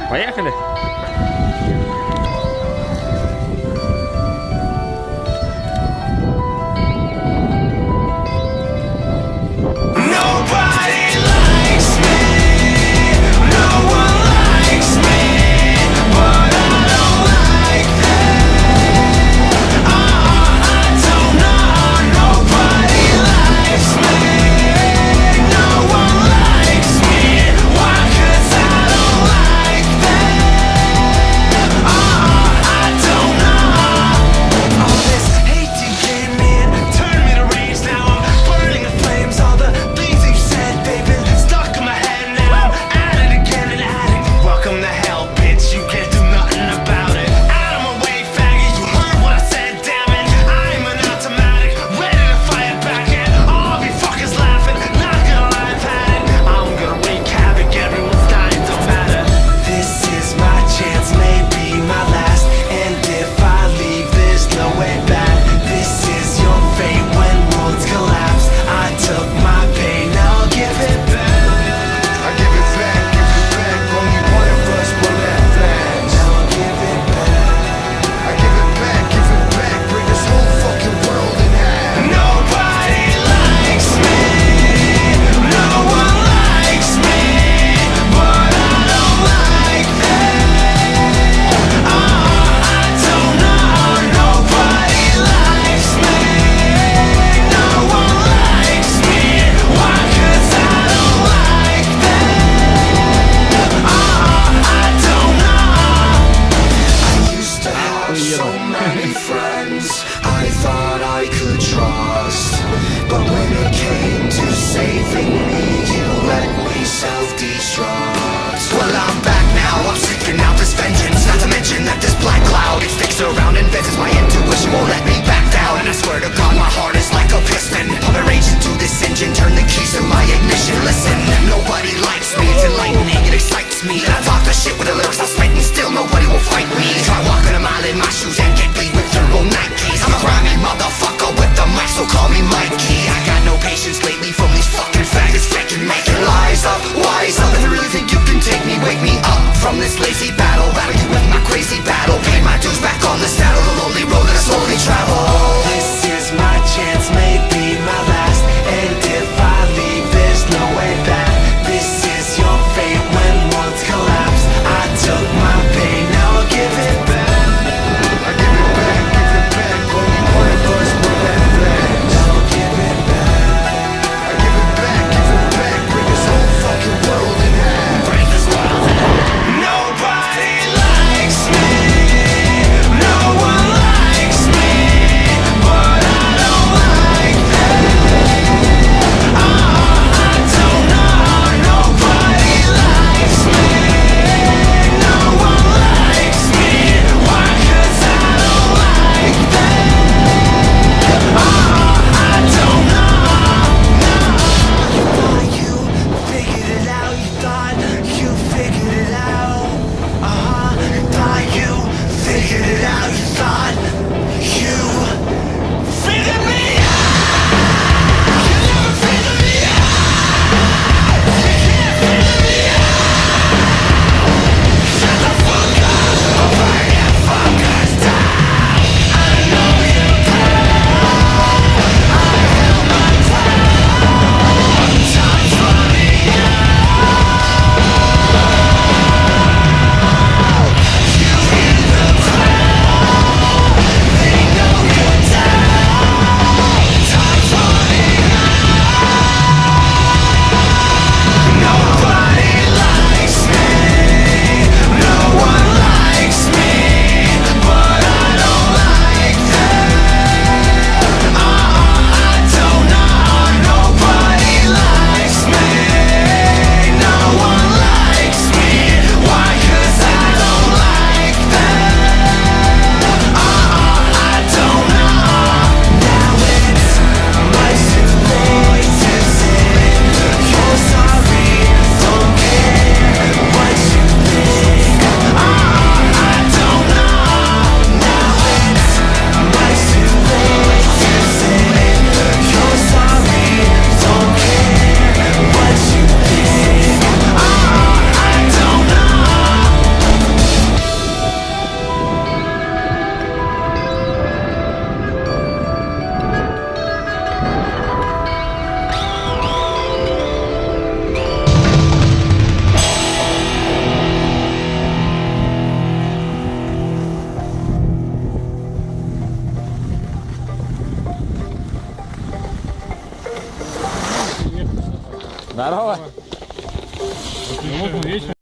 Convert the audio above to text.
Поехали! But when it came to saving me, you let me self-destruct. Well, I'm back now, I'm seeking out this vengeance. Not to mention that this black cloud, it sticks around and visits my intuition, won't let me back down. And I swear to God, my heart is like a piston, pumping rage into this engine, turn the keys to my ignition. Listen, nobody likes me, it's enlightening, it excites me. And I talk the shit with the lyrics I'll spit, and still nobody will fight me. Try walking a mile in my shoes and get beat with your own Nikes. I'm a grimy motherfucker with the mic, so call me Mikey. I got no patience lately from these fucking faggots faking, making lies up, wise up. If you really think you can take me, wake me up from this lazy battle. Battle you with my crazy battle, pay my dues back on the saddle, the lonely road that I slowly travel. This is my chance, maybe my last, and if I leave there's no way back. This is your fate when worlds collapse. I Здорово. Ну, вот он, видишь?